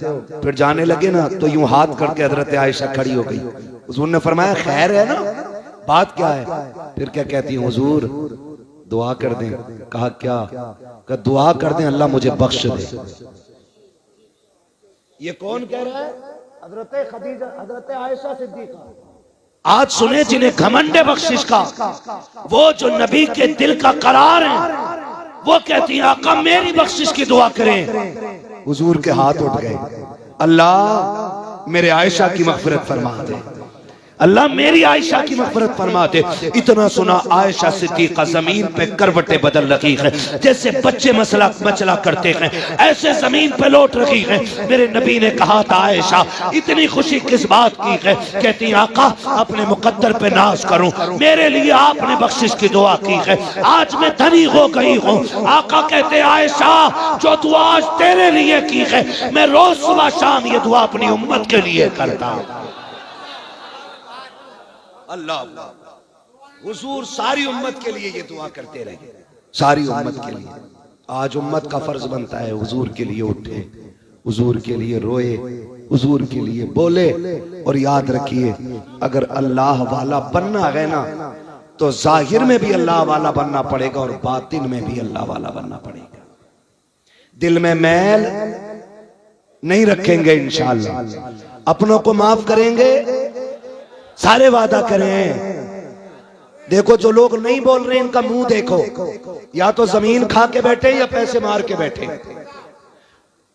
फिर जाने लगे ना तो यूं हाथ करके हजरत आयशा खड़ी हो गई। हुजूर ने फरमाया खैर है ना, बात क्या है? फिर क्या कहती है? हुजूर दुआ कर दें। कहा क्या? कहा दुआ कर दें अल्लाह मुझे बख्श दे। ये कौन कह रहा है? हजरत खदीजा, हजरत आयशा सिद्दीका। आज सुने जिन्हें घमंड बख्शिश का, वो जो नबी के दिल का करार है, वो कहती है आका मेरी बख्शिश की दुआ करें। हुजूर के हाथ उठ गए। अल्लाह मेरे आयशा की मगफिरत फरमा दे, अल्लाह मेरी आयशा की मगफिरत फरमा दे। इतना सुना आयशा सिद्दीका जमीन पे करवटें बदल रही है, जैसे बच्चे मसला मचला करते हैं ऐसे जमीन पे लौट रही है। मेरे नबी ने कहा था आयशा इतनी खुशी किस बात की है? कहती आका अपने मुकद्दर पे नाज करूं, मेरे लिए आपने बख्शिश की दुआ की है, आज मैं धनी हो गई हूं। आका कहते आयशा जो दुआ आज तेरे लिए की है, मैं रोज सुबह शाम ये दुआ अपनी उम्मत के लिए करता हूं। अल्लाह हुजूर सारी उम्मत के लिए ये दुआ करते रहे, सारी उम्मत के लिए। आज उम्मत का फर्ज बनता है हुजूर के लिए उठे, हुजूर के लिए रोए, हुजूर के लिए बोले। और याद रखिए, अगर अल्लाह वाला बनना है ना तो जाहिर में भी अल्लाह वाला बनना पड़ेगा और बातिन में भी अल्लाह वाला बनना पड़ेगा। दिल में मैल नहीं रखेंगे इंशाअल्लाह, अपनों को माफ करेंगे, सारे वादा करें। देखो जो लोग नहीं बोल रहे इनका मुंह देखो, या तो जमीन खा के बैठे या पैसे मार के बैठे।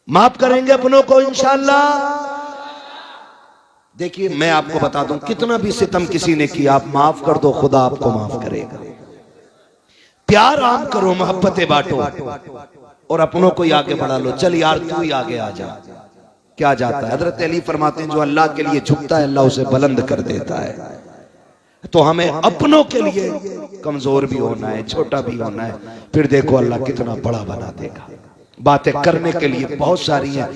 माफ करेंगे अपनों को इंशाअल्लाह। देखिए मैं आपको बता दूं, कितना भी सितम किसी ने किया, आप माफ कर दो, खुदा आपको माफ करेगा। प्यार आम करो, मोहब्बतें बांटो और अपनों को ही आगे बढ़ा लो। चल यार तू ही आगे आ जा, क्या जाता है। हजरत अली फरमाते हैं जो अल्लाह के लिए झुकता है अल्लाह उसे बुलंद कर देता है। तो हमें अपनों के लिए कमजोर भी होना है, छोटा भी होना है, फिर देखो अल्लाह कितना बड़ा बना देगा। बातें करने के लिए बहुत सारी हैं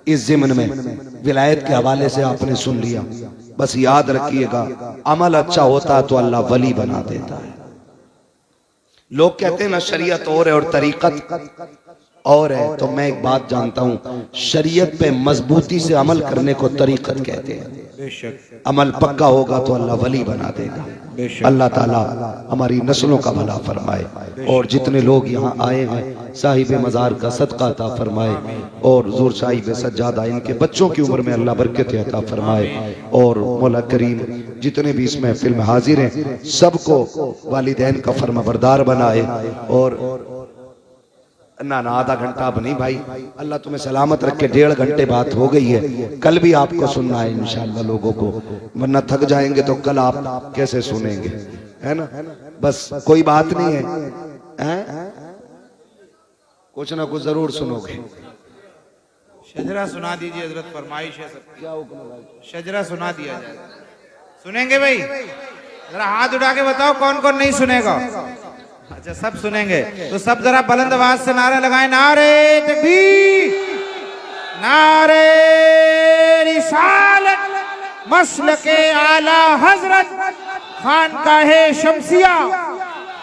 इस ज़िम्न में, विलायत के हवाले से आपने सुन लिया। बस याद रखिएगा, अमल अच्छा होता है तो अल्लाह वली बना देता है। लोग कहते हैं ना शरीयत और है और तरीकत और है, तो मैं एक बात जानता हूं, शरीयत पे मजबूती से अमल करने को तरीकत कहते हैं। अमल पक्का होगा तो अल्लाह वली बना देगा। अल्लाह ताला हमारी नस्लों का भला फरमाए और जितने लोग यहाँ आए हैं साहिब मज़ार का सदका अता फरमाए और हुज़ूर साहिब सज्जादा इनके बच्चों की उम्र में अल्लाह बरकत अता फरमाए और मौला करीम जितने भी इस महफिल में हाजिर हैं सबको वालिदैन का फरमाबरदार बनाए। और ना आधा घंटा अब नहीं भाई, अल्लाह तुम्हें सलामत रखे। 1.5 घंटे बात हो गई है, कल भी आपको सुनना है इंशाअल्लाह लोगों को, वरना थक जाएंगे तो कल आप कैसे सुनेंगे, है ना। बस कोई बात नहीं है, कुछ ना कुछ जरूर सुनोगे। शजरा सुना दीजिए हजरत, फरमाइश है सब। क्या हुक्म, शजरा सुना दिया जाए। सुनेंगे भाई? जरा हाथ उठा के बताओ कौन कौन नहीं सुनेगा। अच्छा सब सुनेंगे तो सब जरा बुलंद आवाज से नारा लगाएं, नारे तकबीर, नारे रिसालत, मसलके आला हजरत खानकाहे शमसिया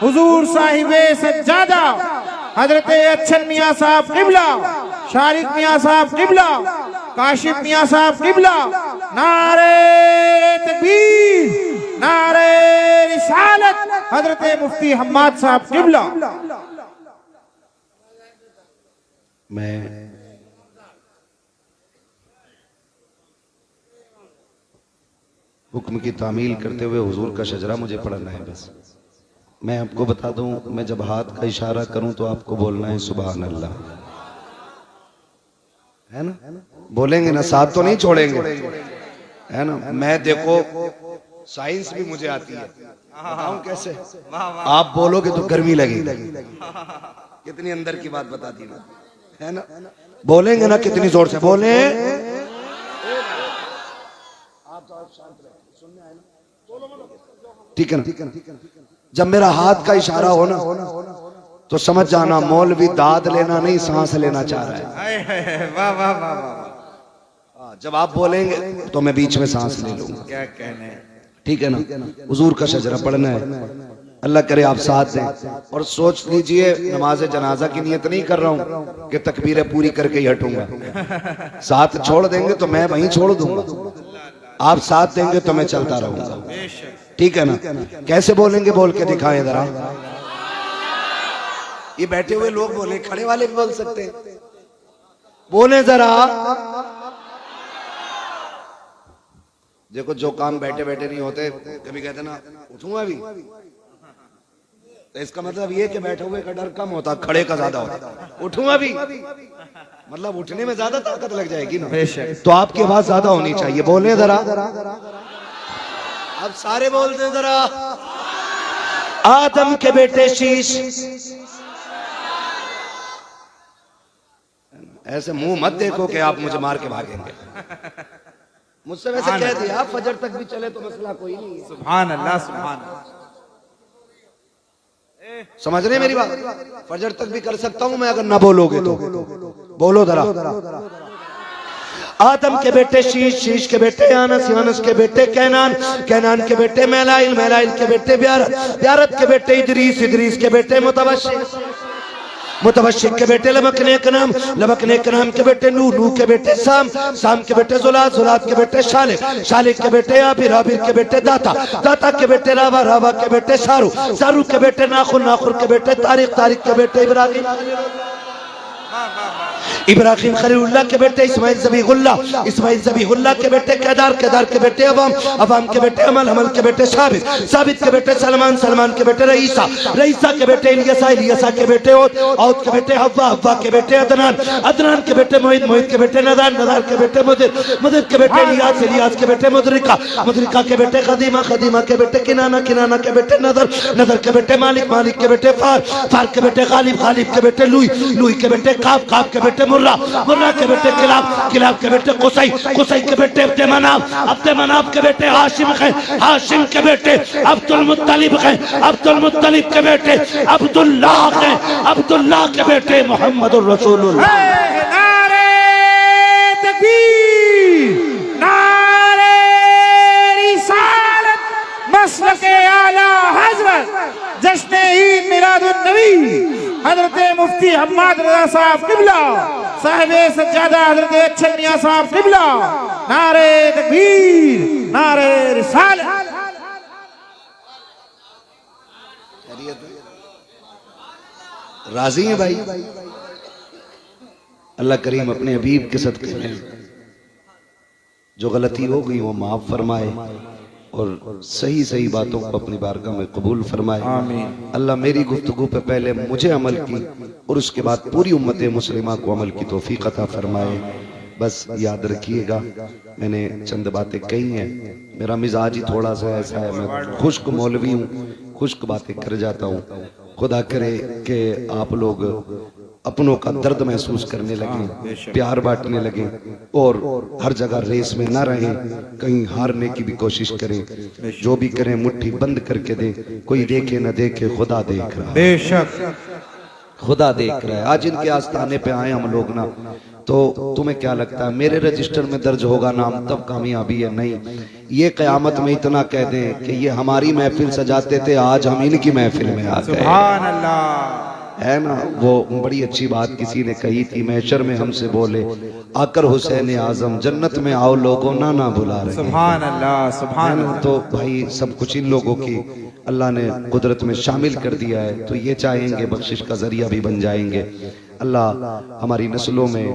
हुजूर साहिबे सज्जादा हजरत अच्छन मियां साहब किबला, शारिक मियां साहब किबला, काशिफ मियां साहब किबला। नारे तकबीर, नारे रिसालत, हजरत मुफ्ती हम्माद साहब किबला। मैं हुक्म की तामील करते हुए हुजूर का शजरा मुझे पढ़ना है। बस मैं आपको बता दूं, मैं जब हाथ का इशारा करूं तो आपको बोलना है सुभान अल्लाह, है ना। बोलेंगे ना, साथ तो नहीं छोड़ेंगे, है ना। मैं देखो साइंस भी मुझे आती है, बताऊं कैसे। आप बोलोगे तो गर्मी लगेगी, कितनी अंदर की बात बता दी ना, है ना। बोलेंगे ना कितनी जोर से बोले। ठीक है ना। जब मेरा हाथ का इशारा हो ना तो समझ जाना मौलवी दाद लेना नहीं सांस लेना चाह रहा है। वाह वाह वाह वाह। जब आप बोलेंगे तो मैं बीच में सांस ले लूंगा, क्या कहने। ठीक है ना। हुजूर का शजरा पढ़ना है, अल्लाह करे आप साथ दें। और सोच लीजिए नमाज जनाजा की नियत नहीं कर रहा हूं कि तकबीरें पूरी करके ही हटूंगा। साथ छोड़ देंगे तो मैं वहीं छोड़ दूंगा, आप साथ देंगे तो मैं चलता रहूंगा, ठीक है ना। कैसे बोलेंगे बोल के दिखाएं जरा। ये बैठे हुए लोग बोले, खड़े वाले भी बोल सकते हैं, बोले जरा। देखो जो काम बैठे बैठे नहीं होते, कभी कहते ना उठूंगा भी, तो इसका मतलब ये कि बैठे हुए का डर कम होता, खड़े का ज्यादा होता। उठूंगा भी मतलब उठने में ज्यादा ताकत लग जाएगी ना, तो आपकी आवाज ज्यादा होनी चाहिए। बोले जरा, अब सारे बोलते जरा। आदम के बेटे शीश, ऐसे मुंह मत देखो कि आप मुझे मार के भागेंगे। मुझसे वैसे कह दिया फजर तक भी चले तो मसला कोई नहीं है। सुभान अल्लाह, सुभान अल्लाह। समझ रहे मेरी बात। फजर तक भी कर सकता हूं मैं अगर ना बोलोगे तो। बोलो जरा। आदम के बेटे शीश, शीश के बेटे अनस, अनस के बेटे कैनान, कैनान के बेटे मैलाइल, मैलाइल के बेटे ब्यारत, ब्यारत के बेटे इदरीस, इदरीस के बेटे मुतवशिक, मुतवशिक के बेटे लबकने कनाम, लबकने कनाम के बेटे नूह, नूह के बेटे साम, साम के बेटे जुलात, जुलात के बेटे शालिक, शालिक के बेटे आबिर, आबिर के बेटे दाता, दाता के बेटे रावा, रावा के बेटे सारू, सारू के बेटे नाखुर, नाखुर के बेटे तारिक, तारिक के बेटे इब्राहिम, इब्राहिम खलीलुल्लाह के बेटे इस्माइल ज़बीहुल्लाह, इस्माइल ज़बीहुल्लाह के बेटे केदार, केदार के बेटे अवाम, अवाम के बेटे अमल, अमल के बेटे साबित, साबित के बेटे सलमान, सलमान के बेटे रईसा, रईसा के बेटे इलियसा, इलियसा के बेटे औद, औद के बेटे हव्वा, हव्वा के बेटे अदनान, अदनान के बेटे मोहित, मोहित के बेटे नदान, नदान के बेटे मुदिर, मुदिर के बेटे इलियास, इलियास के बेटे मुदरिका, मुदरिका के बेटे खदीमा, खदीमा के बेटे किनाना, किनाना के बेटे नदर, नदर के बेटे मालिक, मालिक के बेटे फार, फार के बेटे गालिब, गालिब के बेटे लुई, लुई के बेटे काब, काब के बेटे मुर्रा, मुर्रा के बेटे किलाब, किलाब के बेटे कुसै, कुसै के बेटे अब्दे मनाफ, अब्दे मनाफ के बेटे हाशिम है, हाशिम के बेटे अब्दुल मुत्तलिब है, अब्दुल मुत्तलिब के बेटे अब्दुल्लाह है, अब्दुल्लाह के बेटे मोहम्मदुर रसूलुल्लाह। नारे तकबीर, नारे रिसालत, मसलके आला हजरत, जश्न ईद मिलादुन नबी हजरत मुफ्ती हम्माद रज़ा साहब किबला, साहिब सज्जादा हजरत अच्छल मियां साहब किबला। नारे तकबीर, नारे रिसालत। राजी हैं भाई? अल्लाह करीम अपने हबीब के सदक़े में जो गलती हो गई वो माफ फरमाए और सही सही बातों को अपनी बारगाह में कबूल फरमाए। आमीन। अल्लाह मेरी गुफ्तगू पे पहले मुझे अमल की और उसके बाद पूरी उम्मत मुस्लिमा को अमल की तौफीक अता फरमाए। बस याद रखिएगा, मैंने चंद बातें कही हैं, मेरा मिजाज ही थोड़ा सा ऐसा है, मैं खुश्क मौलवी हूँ, खुश्क बातें कर जाता हूँ। खुदा करे कि आप लोग अपनों का दर्द महसूस करने लगे, प्यार बांटने लगे और हर जगह रेस में ना रहें, कहीं हारने की भी कोशिश करें। जो भी करें मुट्ठी बंद करके दें, कोई देखे न देखे खुदा देख रहा है, बेशक खुदा देख रहा है। आज इनके आस्थाने पे आए हम लोग ना, तो तुम्हें क्या लगता है मेरे रजिस्टर में दर्ज होगा नाम तब कामयाबी है? नहीं, ये क़यामत में इतना कह दें कि ये हमारी महफिल सजाते थे, आज हम इनकी महफिल में आ गए। सुभान अल्लाह, है ना? वो बड़ी अच्छी बात किसी ने कही थी, महशर में हमसे बोले आकर हुसैन आजम जन्नत में आओ लोगों ना ना बुला रहे। सुभान अल्लाह, सुभान अल्लाह। तो भाई सब कुछ इन लोगों की अल्लाह ने कुदरत में शामिल कर दिया है, तो ये चाहेंगे बख्शिश का जरिया भी बन जाएंगे। अल्लाह हमारी नस्लों में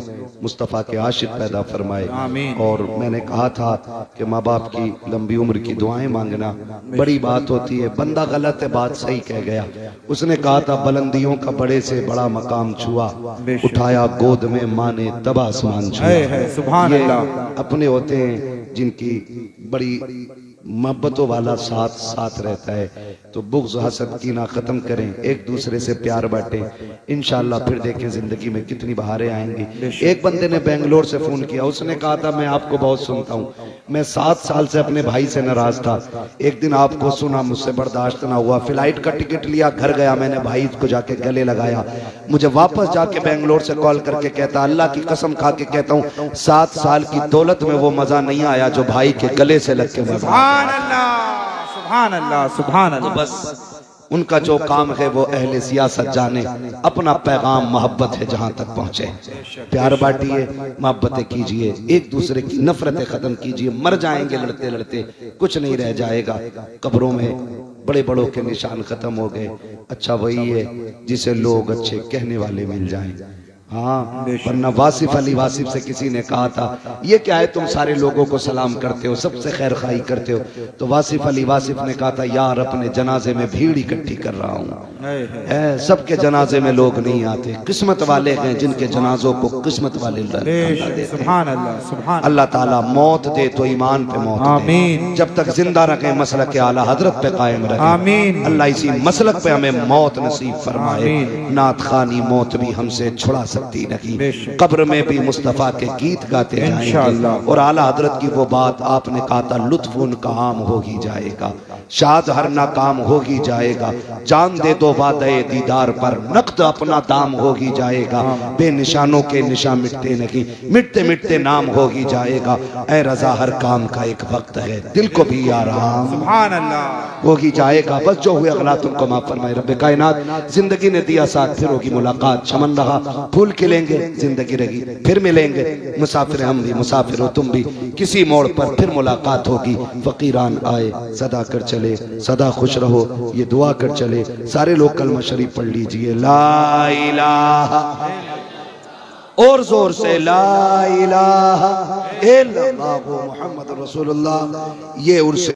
मुस्तफ़ा के आशिक पैदा फरमाए। आमीन। और मैंने कहा था कि माँ बाप की लंबी उम्र की दुआएं मांगना बड़ी बात होती है। बंदा गलत है, बात सही कह गया। उसने कहा था बुलंदियों का बड़े से बड़ा मकाम छुआ, उठाया गोद में माँ ने तब आसमान छुआ। सुभान ये अल्लाह। अपने होते हैं जिनकी बड़ी मोहब्बतों वाला साथ साथ रहता है। तो बुग़्ज़ हसद कीना खत्म करें, एक दूसरे से प्यार बांटें, इंशाअल्लाह फिर देखें जिंदगी में कितनी बहारें आएंगी। एक बंदे ने बेंगलोर से फोन किया, उसने कहा था मैं आपको बहुत सुनता हूँ, मैं 7 साल से अपने भाई से नाराज था, एक दिन आपको सुना, मुझसे बर्दाश्त ना हुआ, फ्लाइट का टिकट लिया, घर गया, मैंने भाई को जाके गले लगाया, मुझे वापस जाके बेंगलोर से कॉल करके कहता अल्लाह की कसम खा के कहता हूँ 7 साल की दौलत में वो मजा नहीं आया जो भाई के गले से लग के मजा। सुभान अल्लाह, सुभान अल्लाह, सुभान अल्लाह। बस उनका जो काम है वो अहले सियासत जाने, अपना पैगाम मोहब्बत है जहां तक पहुंचे। प्यार बांटिए, मोहब्बतें कीजिए, एक दूसरे की नफरतें खत्म कीजिए। मर जाएंगे लड़ते लड़ते, कुछ नहीं रह जाएगा। कब्रों में बड़े बड़ों के निशान खत्म हो गए। अच्छा वही है जिसे लोग अच्छे कहने वाले मिल जाएं। हाँ, वरना वासिफ अली वासिफ से किसी ने कहा था ये क्या है तुम सारे लोगों को सलाम करते हो, सबसे खैर खाई करते हो। तो वासिफ अली वासिफ ने कहा था यार अपने जनाजे में भीड़ इकट्ठी कर रहा हूँ, सबके जनाजे में लोग नहीं आते, किस्मत वाले हैं जिनके जनाजों को किस्मत वाले सुभान अल्लाह, सुभान अल्लाह ताला मौत दे तो ईमान पे मौत दे, जब तक जिंदा रखे मसलक के आला हजरत पे कायम रखे। आमीन। अल्लाह इसी मसलक पे हमें मौत नसीब फरमाए। नात खानी मौत भी हमसे छुड़ा सकती नहीं। कब्र में भी मुस्तफ़ा के गीत गाते जाएंगे इंशाअल्लाह। और आला हजरत की वो बात आपने कहा था, लुत्फ उनका आम हो ही जाएगा, शाद हर नाकाम हो ही जाएगा, जान दे दो वादे दीदार पर, नक़द अपना दाम हो ही जाएगा, बेनिशानों के निशान मिटते नहीं, मिटते मिटते नाम हो ही जाएगा। ऐ रजा हर काम का एक वक्त है, दिल को भी आराम सुभान अल्लाह। हो ही जाएगा। बस जो हुए अगला तुमको माफ फरमाए रब्बे कायनात। जिंदगी ने दिया साथ, फिर होगी मुलाकात, चमन रहा फूल खिलेंगे, जिंदगी रही फिर मिलेंगे, मुसाफिर हम भी मुसाफिर हो तुम भी, किसी मोड़ पर फिर मुलाकात होगी। फकीरान आए सदा कर चले, सदा खुश रहो ये दुआ कर चले। सारे लोग कलमा शरीफ पढ़ लीजिए, ला इलाहा, और जोर से ला इलाहा इल्लल्लाहु मुहम्मद रसूलुल्लाह। ये उर्स